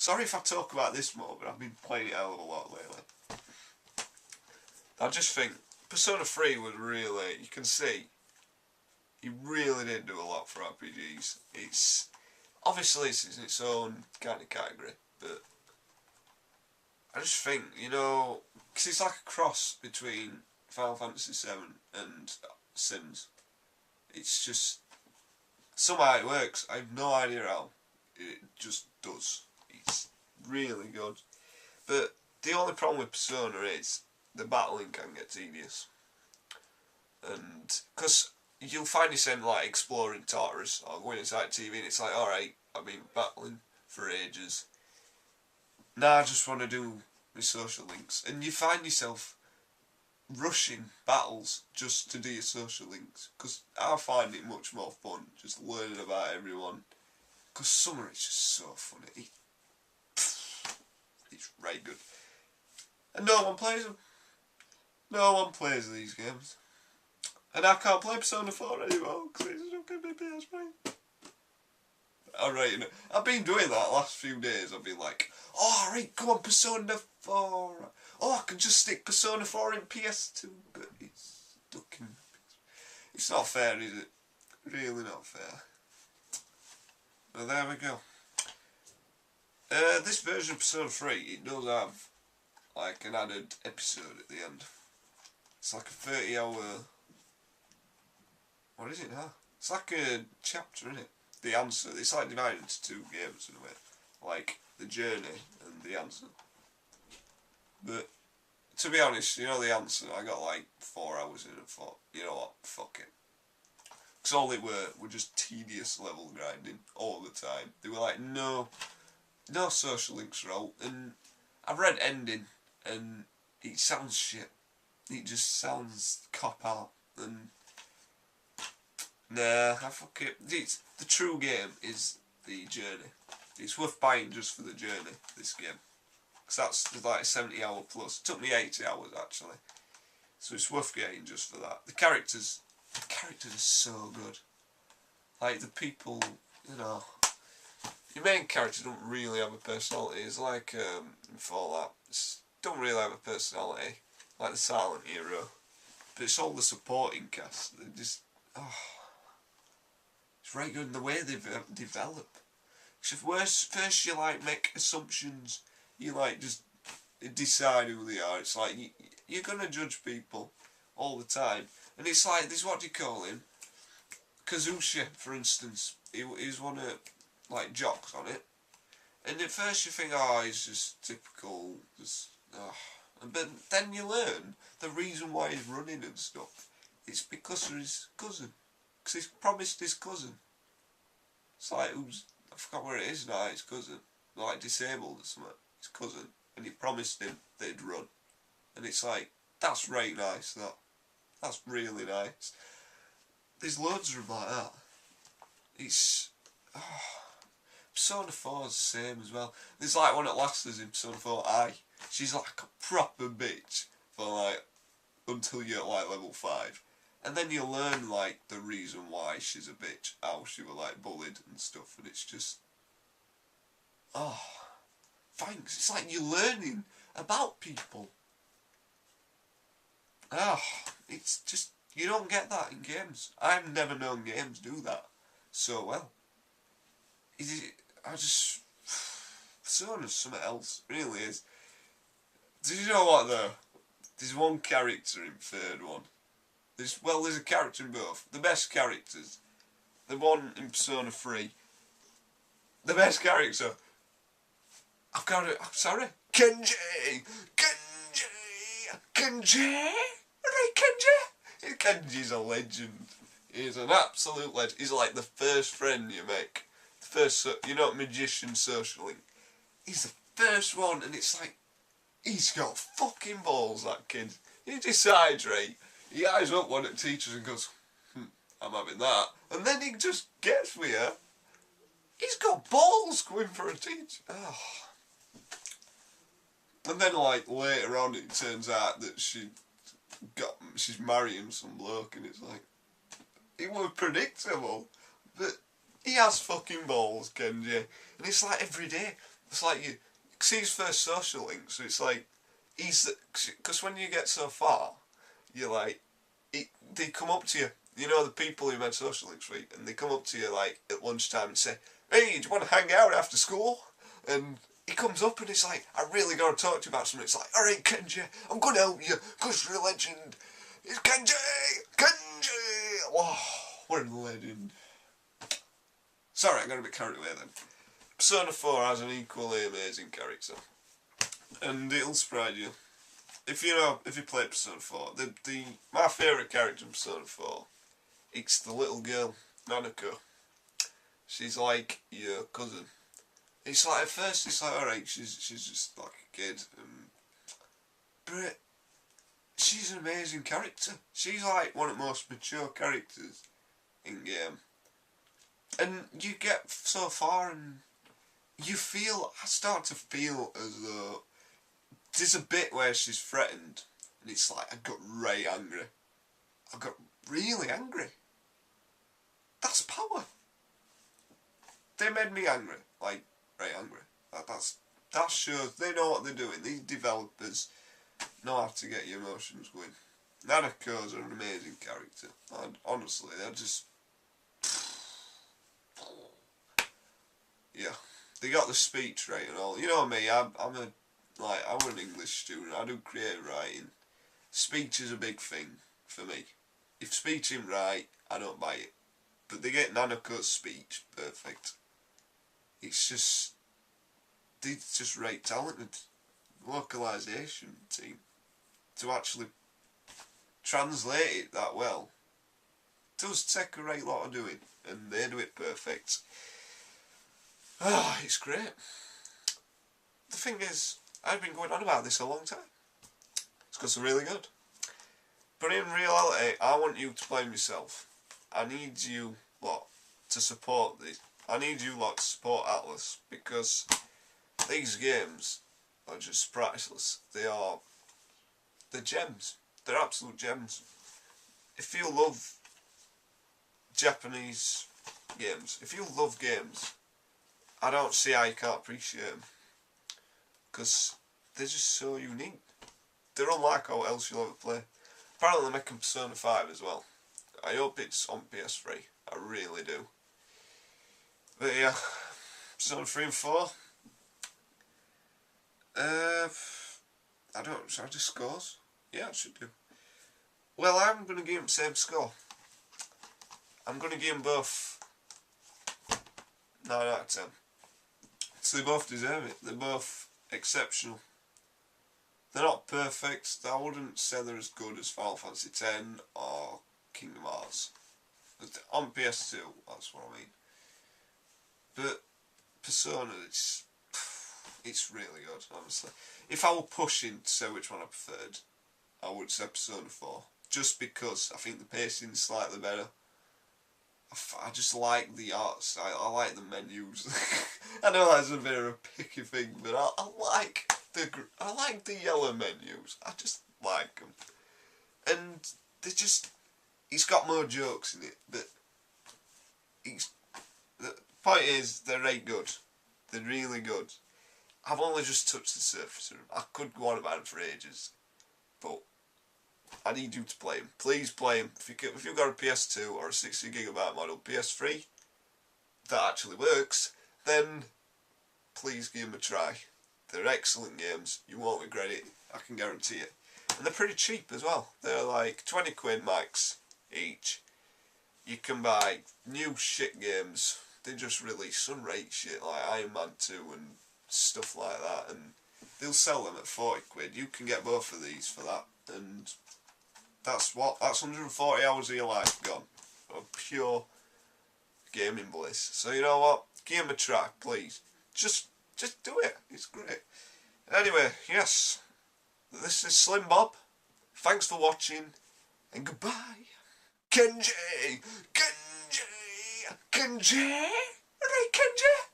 Sorry if I talk about this more, but I've been playing it a hell of a lot lately. I just think Persona 3 was really, you can see, he really did do a lot for RPGs. It's obviously it's in its own kind of category, but I just think, you know, because it's like a cross between Final Fantasy VII and Sims. It's just, somehow it works. I have no idea how. It just does. It's really good. But the only problem with Persona is the battling can get tedious. And, because you'll find yourself like exploring Tartarus or going inside TV and it's like, alright, I've been battling for ages. Now I just want to do my social links. And you find yourself rushing battles just to do your social links. Because I find it much more fun just learning about everyone. Because summer is just so funny. It's right good. And no one plays them. No one plays these games. And I can't play Persona 4 anymore because it's not going to be PS3. Alright, you know, I've been doing that last few days. I've been like, oh, alright, come on, Persona 4. Oh, I can just stick Persona 4 in PS2, but it's stuck in. It's not fair, is it? Really not fair. Well, there we go. This version of Persona 3, it does have like an added episode at the end. It's like a 30-hour. What is it now? It's like a chapter, isn't it? The answer. It's like divided into two games in a way. Like the journey and the answer. But to be honest, you know the answer, I got like 4 hours in and thought, you know what, fuck it. Because all they were just tedious level grinding all the time. They were like, no social links are out. And I've read ending and it sounds shit. It just sounds cop out. And nah, I fuck it. The true game is the journey. It's worth buying just for the journey, this game. Because that's like 70 hour plus. It took me 80 hours actually. So it's worth getting just for that. The characters are so good. Like the people, you know. Your main character don't really have a personality. It's like in Fallout. Don't really have a personality. Like the silent hero. But it's all the supporting cast. They just, it's right good in the way they develop. First you like make assumptions. You like just decide who they are. It's like you're gonna judge people all the time. And it's like, this, what do you call him? Kazushi, for instance. He's one of like jocks on it. And at first you think, oh, he's just typical, just, but then you learn the reason why he's running and stuff. It's because of his cousin. Because he's promised his cousin. It's like, I forgot where it is now, his cousin. Like disabled or something. His cousin. And he promised him that he'd run. And it's like, that's right nice, that. That's really nice. There's loads of them like that. It's, Persona 4 is the same as well. There's like one at last is in Persona 4 I. She's like a proper bitch for like until you're at like level 5. And then you learn like the reason why she's a bitch, how she was like bullied and stuff, and it's just, thanks. It's like you're learning about people. It's just, you don't get that in games. I've never known games do that so well. Persona's something else, really is. Did you know what though? There's one character in third one. There's a character in both. The best characters. The one in Persona 3. The best character. I'm sorry. Kenji! Right, Kenji? Kenji's a legend. He's an absolute legend. He's like the first friend you make. The first, magician social link. He's the first one, and it's like, he's got fucking balls, that kid. He decides, right? He eyes up one at teachers and goes, I'm having that. And then he just gets with her. He's got balls going for a teacher. And then, like, later on it turns out that she's marrying some bloke, and it's like, it was predictable. But he has fucking balls, Kenji. And it's like every day, It's like you see his first social link, so it's like because when you get so far, you're like they come up to you. You know the people who made social links with, and they come up to you like at lunchtime and say, "Hey, do you want to hang out after school?" And he comes up and it's like, "I really got to talk to you about something." It's like, "All right, Kenji, I'm gonna help you, cause you're a legend." It's Kenji, Kenji. Wow, what a legend. Sorry, I got a bit carried away then. Persona 4 has an equally amazing character, and it'll surprise you. If you play Persona 4, my favourite character in Persona 4, it's the little girl, Nanako. She's like your cousin. It's like, at first it's like, alright, she's just like a kid, but she's an amazing character. She's like one of the most mature characters in game. And you get so far and I start to feel as though there's a bit where she's threatened and it's like I got right angry. I got really angry. That's power. They made me angry, like right angry. That shows they know what they're doing. These developers know how to get your emotions going. Nanako's an amazing character. And honestly, they're just yeah. They got the speech right and all. You know me, I'm an English student. I do creative writing. Speech is a big thing for me. If speech ain't right, I don't buy it. But they get Nanako's speech perfect. It's just they're just right talented. Localization team to actually translate it that well does take a right lot of doing, and they do it perfect. Ah, it's great. The thing is, I've been going on about this a long time. It's because they're really good. But in reality, I want you to play them yourself. I need you lot to support this. I need you lot to support Atlas, because these games are just priceless. They're gems. They're absolute gems. If you love Japanese games, if you love games, I don't see how you can't appreciate them, because they're just so unique. They're unlike how else you'll ever play. Apparently they're making Persona 5 as well. I hope it's on PS3. I really do. But yeah, Persona 3 and 4. Should I do scores? Yeah, I should do. Well, I'm going to give them the same score. I'm going to give them both 9 out of 10. So they both deserve it. They're both exceptional. They're not perfect. I wouldn't say they're as good as Final Fantasy X or Kingdom Hearts. But on PS2, that's what I mean. But Persona, it's really good, honestly. If I were pushing to say which one I preferred, I would say Persona 4. Just because I think the pacing is slightly better. I just like the arts. I like the menus. I know that's a bit of a picky thing, but I like the yellow menus. I just like them, and he's got more jokes in it. But the point is, they're right good. They're really good. I've only just touched the surface of them. I could go on about them for ages, but I need you to play them. Please play them. If you've got a PS2 or a 60GB model PS3 that actually works, then please give them a try. They're excellent games. You won't regret it. I can guarantee it. And they're pretty cheap as well. They're like 20 quid max each. You can buy new shit games. They just release some rate shit like Iron Man 2 and stuff like that, and they'll sell them at 40 quid. You can get both of these for that, and that's 140 hours of your life gone of pure gaming bliss. So you know what? Give them a try, please. Just do it. It's great. Anyway, yes, this is Slim Bob. Thanks for watching, and goodbye. Kenji! Kenji! Kenji! Alright, Kenji!